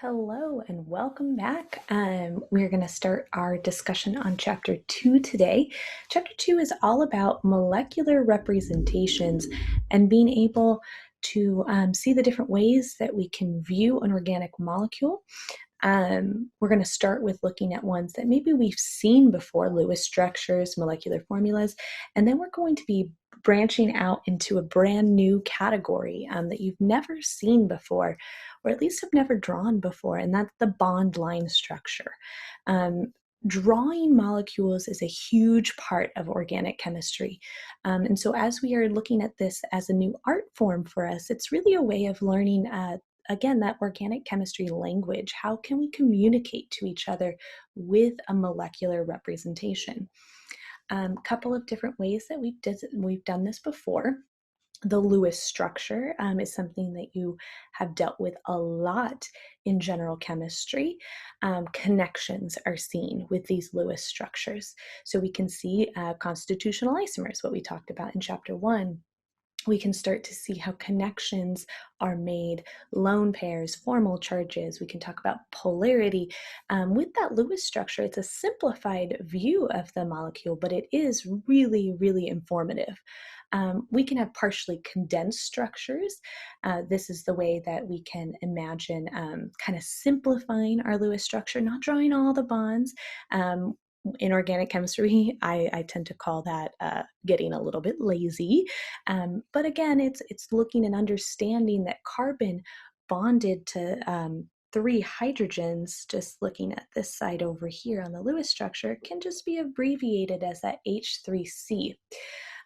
Hello and welcome back. We're going to start our discussion on Chapter 2 today. Chapter 2 is all about molecular representations and being able to see the different ways that we can view an organic molecule. We're going to start with looking at ones that maybe we've seen before, Lewis structures, molecular formulas, and then we're going to be branching out into a brand new category that you've never seen before, or at least have never drawn before, and that's the bond line structure. Drawing molecules is a huge part of organic chemistry. And so as we are looking at this as a new art form for us, it's really a way of learning again, that organic chemistry language. How can we communicate to each other with a molecular representation? Couple of different ways that we've done this before. The Lewis structure is something that you have dealt with a lot in general chemistry. Connections are seen with these Lewis structures. So we can see constitutional isomers, what we talked about in Chapter 1. We can start to see how connections are made, lone pairs, formal charges. We can talk about polarity. With that Lewis structure, it's a simplified view of the molecule, but it is really, really informative. We can have partially condensed structures. This is the way that we can imagine kind of simplifying our Lewis structure, not drawing all the bonds. In organic chemistry, I tend to call that getting a little bit lazy. But again, it's looking and understanding that carbon bonded to 3 hydrogens, just looking at this side over here on the Lewis structure, can just be abbreviated as that H3C.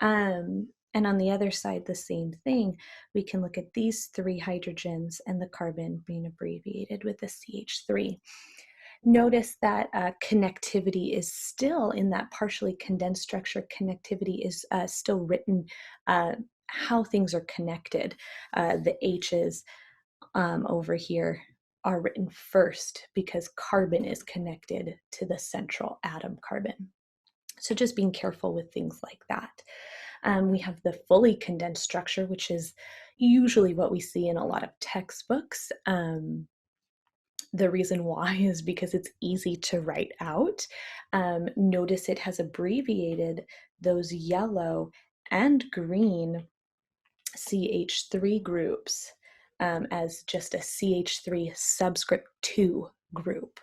And on the other side, the same thing. We can look at these 3 hydrogens and the carbon being abbreviated with the CH3. Notice that connectivity is still in that partially condensed structure. Connectivity is still written how things are connected. The H's over here are written first because carbon is connected to the central atom carbon. So just being careful with things like that. We have the fully condensed structure, which is usually what we see in a lot of textbooks. The reason why is because it's easy to write out. Notice it has abbreviated those yellow and green CH3 groups as just a CH3 subscript 2 group.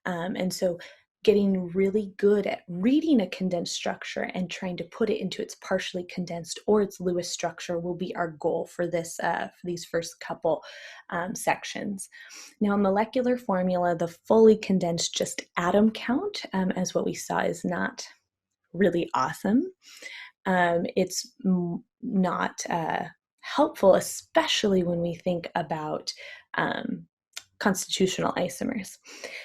And so getting really good at reading a condensed structure and trying to put it into its partially condensed or its Lewis structure will be our goal for this for these first couple sections. Now, molecular formula, the fully condensed just atom count, as what we saw, is not really awesome. It's not helpful, especially when we think about constitutional isomers.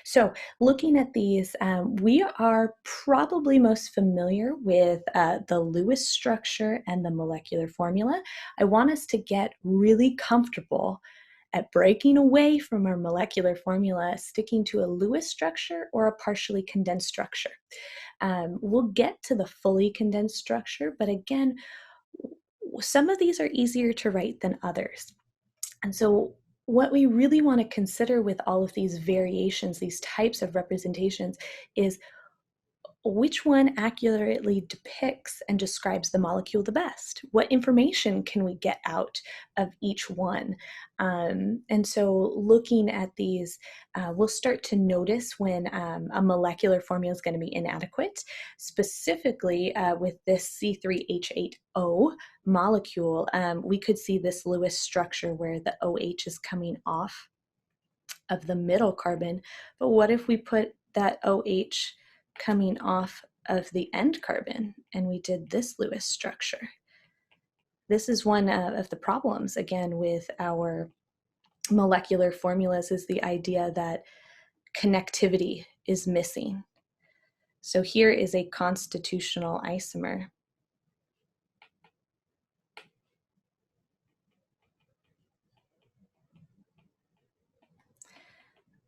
So looking at these, we are probably most familiar with the Lewis structure and the molecular formula. I want us to get really comfortable at breaking away from our molecular formula, sticking to a Lewis structure or a partially condensed structure. We'll get to the fully condensed structure, but again, some of these are easier to write than others. And so what we really want to consider with all of these variations, these types of representations, is which one accurately depicts and describes the molecule the best? What information can we get out of each one? And so looking at these, we'll start to notice when a molecular formula is going to be inadequate. Specifically with this C3H8O molecule, we could see this Lewis structure where the OH is coming off of the middle carbon. But what if we put that OH coming off of the end carbon and we did this Lewis structure? This is one of the problems, again, with our molecular formulas, is the idea that connectivity is missing. So here is a constitutional isomer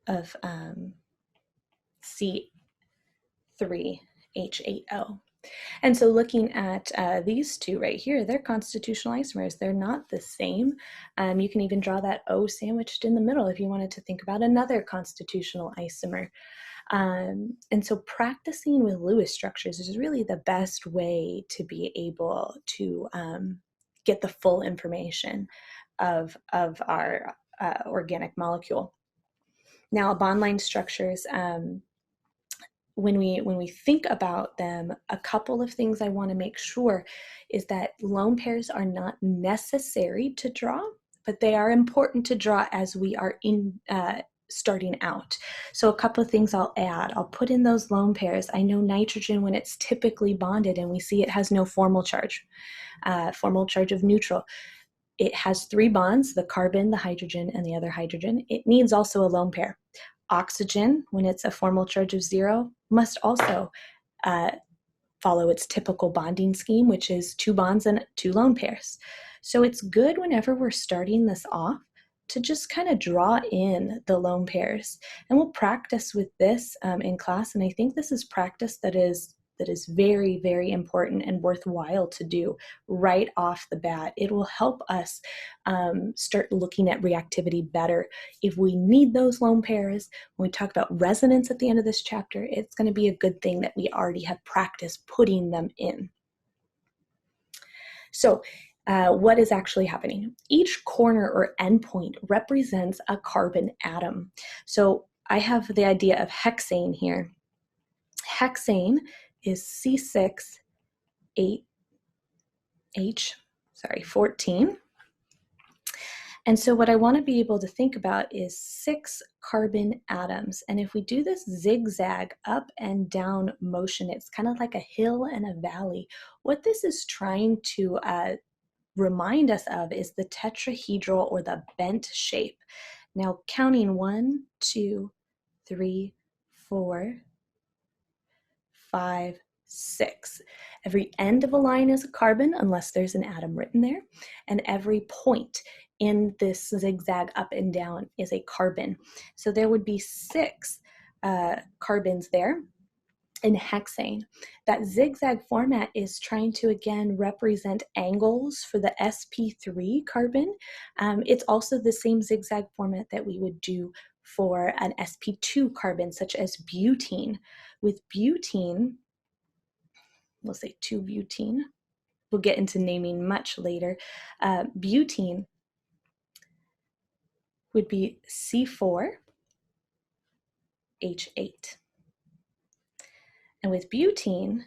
of C3H8O. And so looking at these two right here, they're constitutional isomers. They're not the same. You can even draw that O sandwiched in the middle if you wanted to think about another constitutional isomer. And so practicing with Lewis structures is really the best way to be able to get the full information of our organic molecule. Now, bond line structures, when we think about them, a couple of things I want to make sure is that lone pairs are not necessary to draw, but they are important to draw as we are starting out. So a couple of things I'll add. I'll put in those lone pairs. I know nitrogen, when it's typically bonded and we see it has no formal charge of neutral. It has 3 bonds, the carbon, the hydrogen, and the other hydrogen. It needs also a lone pair. Oxygen, when it's a formal charge of 0, must also follow its typical bonding scheme, which is 2 bonds and 2 lone pairs. So it's good whenever we're starting this off to just kind of draw in the lone pairs. And we'll practice with this in class, and I think this is practice that is very, very important and worthwhile to do right off the bat. It will help us start looking at reactivity better. If we need those lone pairs, when we talk about resonance at the end of this chapter, it's going to be a good thing that we already have practiced putting them in. So what is actually happening? Each corner or endpoint represents a carbon atom. So I have the idea of hexane here. Hexane is C6H14. And so what I want to be able to think about is 6 carbon atoms. And if we do this zigzag up and down motion, it's kind of like a hill and a valley. What this is trying to remind us of is the tetrahedral or the bent shape. Now counting 1, 2, 3, 4, 5, 6. Every end of a line is a carbon unless there's an atom written there, and every point in this zigzag up and down is a carbon. So there would be 6 carbons there in hexane. That zigzag format is trying to again represent angles for the sp3 carbon. It's also the same zigzag format that we would do for an sp2 carbon, such as butene. With butene, we'll say 2-butene. We'll get into naming much later. Butene would be C4H8. And with butene,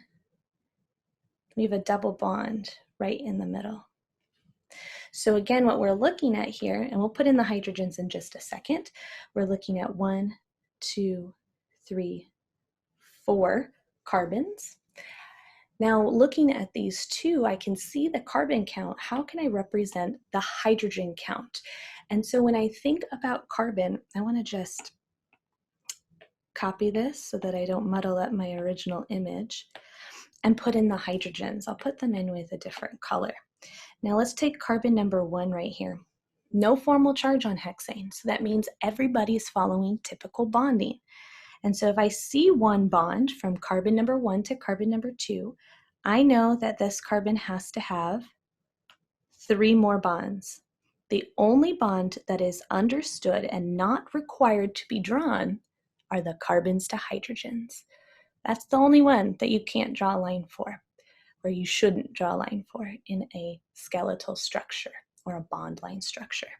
we have a double bond right in the middle. So again, what we're looking at here, and we'll put in the hydrogens in just a second, we're looking at 1, 2, 3, 4 carbons. Now looking at these two, I can see the carbon count. How can I represent the hydrogen count? And so when I think about carbon, I want to just copy this so that I don't muddle up my original image and put in the hydrogens. I'll put them in with a different color. Now let's take carbon number 1 right here. No formal charge on hexane, so that means everybody's following typical bonding. And so if I see one bond from carbon number 1 to carbon number 2, I know that this carbon has to have 3 more bonds. The only bond that is understood and not required to be drawn are the carbons to hydrogens. That's the only one that you can't draw a line for, or you shouldn't draw a line for in a skeletal structure or a bond line structure.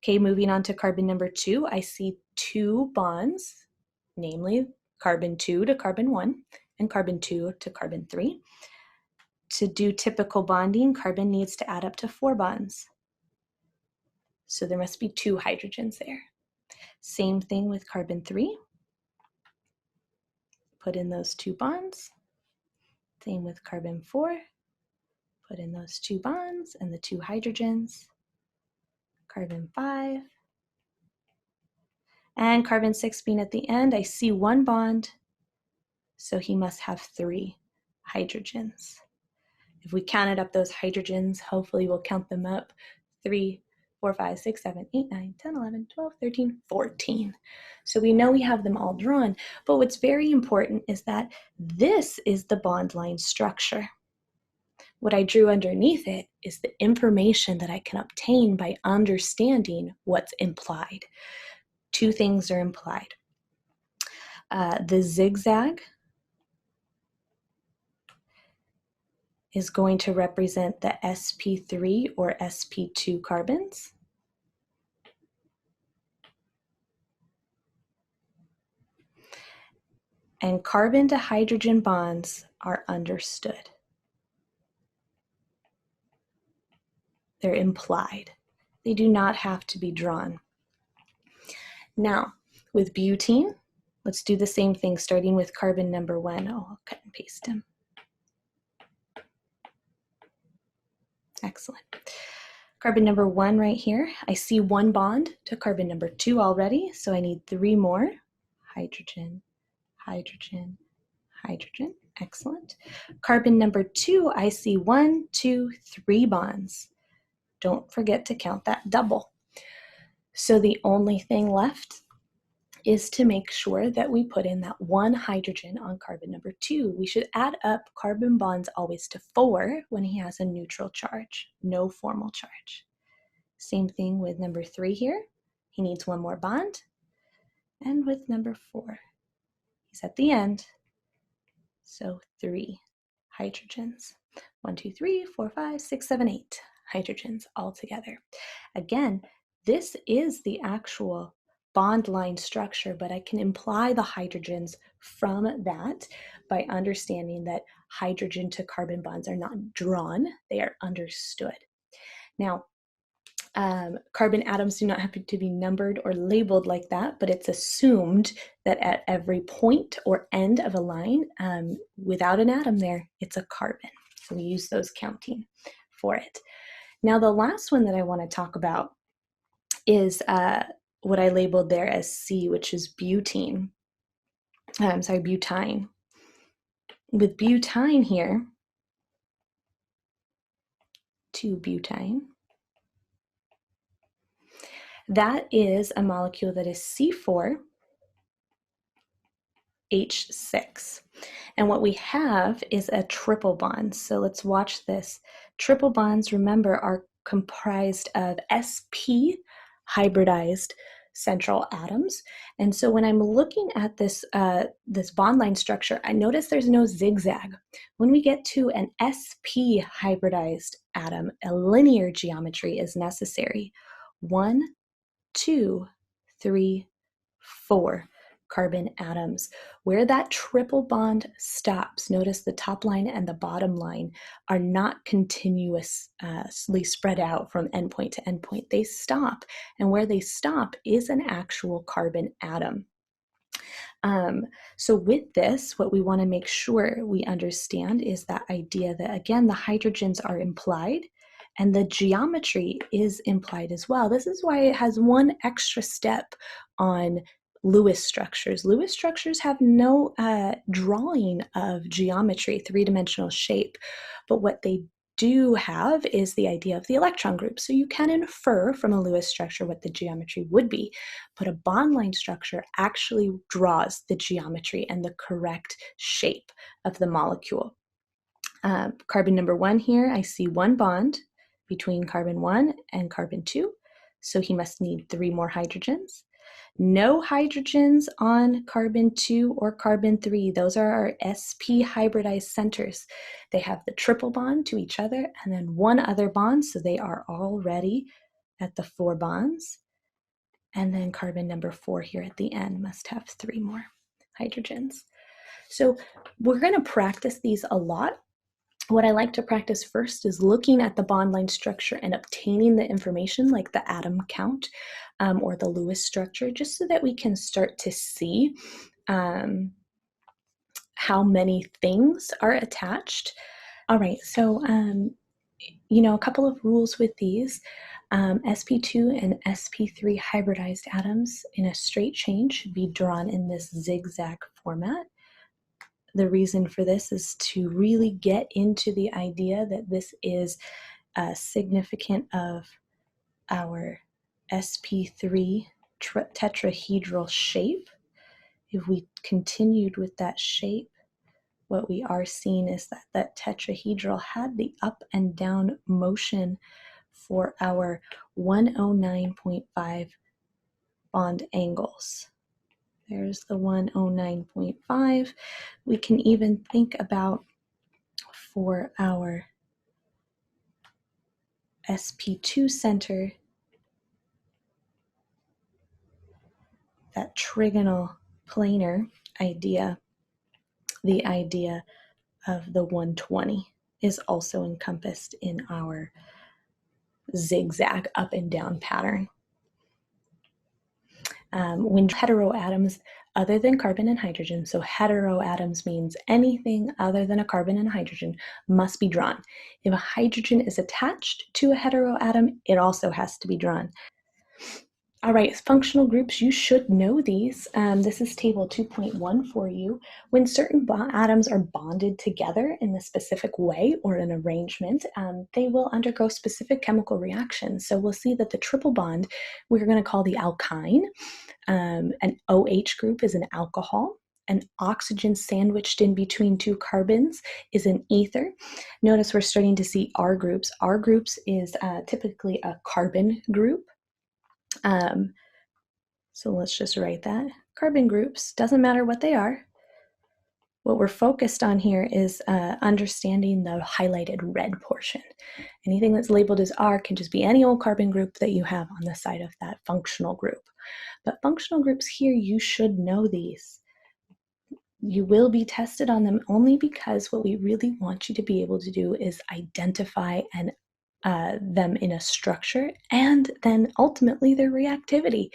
Okay, moving on to carbon number 2, I see 2 bonds, namely carbon 2 to carbon 1 and carbon 2 to carbon 3. To do typical bonding, carbon needs to add up to 4 bonds. So there must be 2 hydrogens there. Same thing with carbon 3. Put in those 2 bonds. Same with carbon 4. Put in those 2 bonds and the 2 hydrogens. Carbon 5. And carbon 6 being at the end, I see 1 bond, so he must have 3 hydrogens. If we counted up those hydrogens, hopefully we'll count them up. 3, 4, 5, 6, 7, 8, 9, 10, 11, 12, 13, 14. So we know we have them all drawn, but what's very important is that this is the bond line structure. What I drew underneath it is the information that I can obtain by understanding what's implied. Two things are implied. The zigzag is going to represent the sp3 or sp2 carbons. And carbon to hydrogen bonds are understood. They're implied. They do not have to be drawn. Now, with butene, let's do the same thing, starting with carbon number 1. Oh, I'll cut and paste him. Excellent. Carbon number 1 right here, I see 1 bond to carbon number 2 already, so I need 3 more. Hydrogen, hydrogen, hydrogen. Excellent. Carbon number 2, I see 1, 2, 3 bonds. Don't forget to count that double. So the only thing left is to make sure that we put in that 1 hydrogen on carbon number 2. We should add up carbon bonds always to 4 when he has a neutral charge, no formal charge. Same thing with number 3 here. He needs 1 more bond. And with number 4, he's at the end. So 3 hydrogens. 1, 2, 3, 4, 5, 6, 7, 8 hydrogens all together. Again, this is the actual bond line structure, but I can imply the hydrogens from that by understanding that hydrogen to carbon bonds are not drawn, they are understood. Now, carbon atoms do not have to be numbered or labeled like that, but it's assumed that at every point or end of a line, without an atom there, it's a carbon. So we use those counting for it. Now, the last one that I want to talk about is what I labeled there as C, which is butene. Butene. With butene here, 2-butene, that is a molecule that is C4H6. And what we have is a triple bond. So let's watch this. Triple bonds, remember, are comprised of sp hybridized central atoms. And so when I'm looking at this, this bond line structure, I notice there's no zigzag. When we get to an sp hybridized atom, a linear geometry is necessary. 1, 2, 3, 4 carbon atoms. Where that triple bond stops, notice the top line and the bottom line are not continuously spread out from endpoint to endpoint. They stop, and where they stop is an actual carbon atom. So with this, what we want to make sure we understand is that idea that, again, the hydrogens are implied and the geometry is implied as well. This is why it has one extra step on Lewis structures. Lewis structures have no drawing of geometry, three-dimensional shape, but what they do have is the idea of the electron group. So you can infer from a Lewis structure what the geometry would be, but a bond line structure actually draws the geometry and the correct shape of the molecule. Carbon number 1 here, I see 1 bond between carbon 1 and carbon 2, so he must need 3 more hydrogens. No hydrogens on carbon 2 or carbon 3. Those are our sp hybridized centers. They have the triple bond to each other and then 1 other bond, so they are already at the 4 bonds. And then carbon number 4 here at the end must have 3 more hydrogens. So we're going to practice these a lot. What I like to practice first is looking at the bond line structure and obtaining the information like the atom count or the Lewis structure, just so that we can start to see how many things are attached. All right, so a couple of rules with these. sp2 and sp3 hybridized atoms in a straight chain should be drawn in this zigzag format. The reason for this is to really get into the idea that this is significant of our sp3 tetrahedral shape, if we continued with that shape, what we are seeing is that that tetrahedral had the up and down motion for our 109.5 bond angles. There's the 109.5. We can even think about for our sp2 center, that trigonal planar idea, the idea of the 120 is also encompassed in our zigzag up and down pattern. When heteroatoms other than carbon and hydrogen, so heteroatoms means anything other than a carbon and a hydrogen, must be drawn. If a hydrogen is attached to a heteroatom, it also has to be drawn. All right, functional groups, you should know these. This is table 2.1 for you. When certain atoms are bonded together in a specific way or an arrangement, they will undergo specific chemical reactions. So we'll see that the triple bond, we're going to call the alkyne. An OH group is an alcohol. An oxygen sandwiched in between two carbons is an ether. Notice we're starting to see R groups. R groups is typically a carbon group. So let's just write that. Carbon groups, doesn't matter what they are. What we're focused on here is understanding the highlighted red portion. Anything that's labeled as R can just be any old carbon group that you have on the side of that functional group. But functional groups here, you should know these. You will be tested on them only because what we really want you to be able to do is identify and them in a structure and then ultimately their reactivity.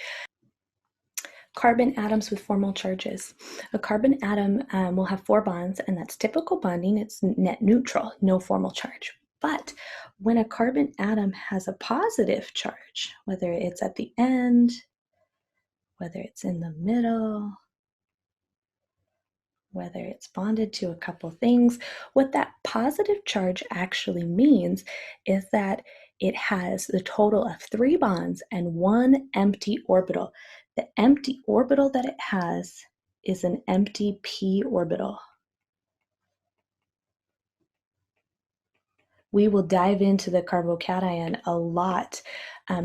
Carbon atoms with formal charges. A carbon atom will have 4 bonds, and that's typical bonding. It's net neutral, no formal charge. But when a carbon atom has a positive charge, whether it's at the end, whether it's in the middle, whether it's bonded to a couple things, what that positive charge actually means is that it has the total of 3 bonds and 1 empty orbital. The empty orbital that it has is an empty p orbital. We will dive into the carbocation a lot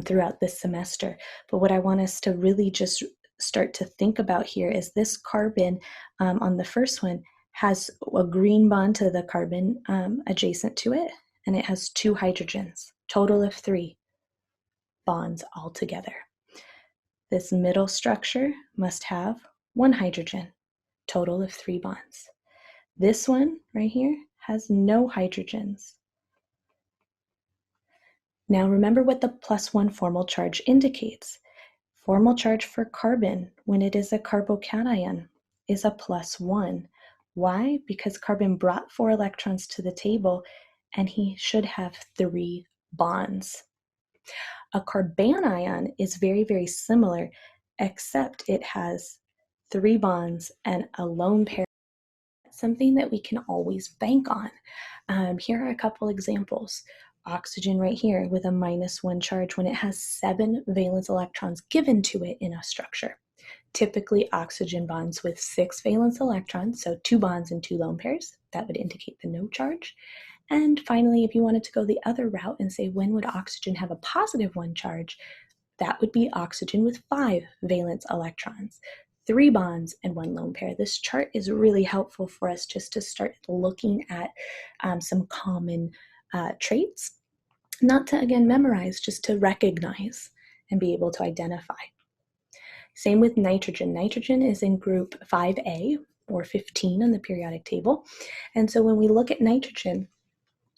throughout this semester, but what I want us to really just start to think about here is this carbon on the first one has a green bond to the carbon adjacent to it, and it has 2 hydrogens, total of 3 bonds altogether. This middle structure must have 1 hydrogen, total of 3 bonds. This one right here has no hydrogens. Now remember what the +1 formal charge indicates. Formal charge for carbon, when it is a carbocation, is a +1. Why? Because carbon brought 4 electrons to the table, and he should have 3 bonds. A carbanion is very, very similar, except it has 3 bonds and a lone pair, something that we can always bank on. Here are a couple examples. Oxygen right here with a -1 charge when it has 7 valence electrons given to it in a structure. Typically, oxygen bonds with 6 valence electrons, so 2 bonds and 2 lone pairs. That would indicate the no charge. And finally, if you wanted to go the other route and say when would oxygen have a +1 charge, that would be oxygen with 5 valence electrons, 3 bonds and 1 lone pair. This chart is really helpful for us just to start looking at some common traits, not to again memorize, just to recognize and be able to identify. Same with nitrogen. Nitrogen is in group 5A or 15 on the periodic table. And so when we look at nitrogen,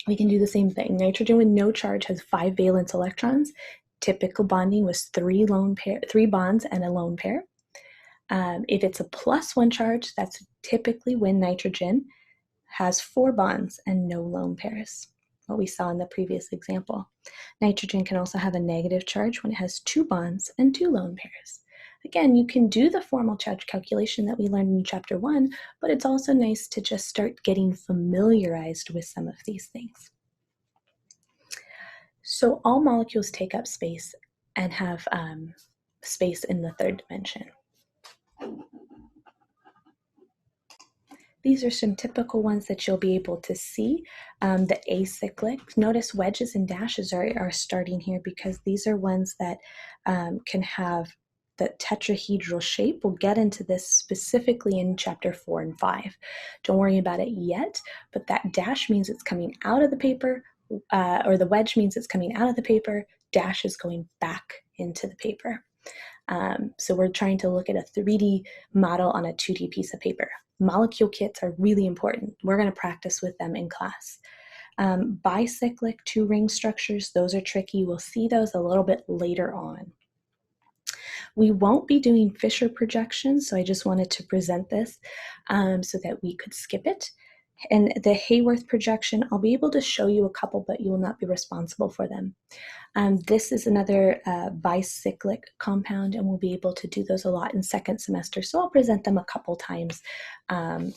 we can do the same thing. Nitrogen with no charge has 5 valence electrons. Typical bonding was 3 bonds and a lone pair. If it's a +1 charge, that's typically when nitrogen has 4 bonds and no lone pairs, what we saw in the previous example. Nitrogen can also have a negative charge when it has 2 bonds and 2 lone pairs. Again, you can do the formal charge calculation that we learned in chapter 1, but it's also nice to just start getting familiarized with some of these things. So all molecules take up space and have space in the third dimension. These are some typical ones that you'll be able to see. The acyclic, notice wedges and dashes are starting here because these are ones that can have the tetrahedral shape. We'll get into this specifically in chapter 4 and 5. Don't worry about it yet, but that dash means it's coming out of the paper, or the wedge means it's coming out of the paper, dash is going back into the paper. So we're trying to look at a 3D model on a 2D piece of paper. Molecule kits are really important. We're going to practice with them in class. Bicyclic two-ring structures, those are tricky. We'll see those a little bit later on. We won't be doing Fisher projections, so I just wanted to present this so that we could skip it. And the Hayworth projection, I'll be able to show you a couple, but you will not be responsible for them. This is another bicyclic compound, and we'll be able to do those a lot in second semester. So I'll present them a couple times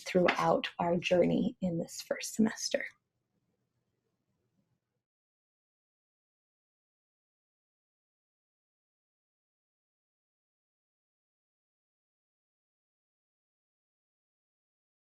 throughout our journey in this first semester.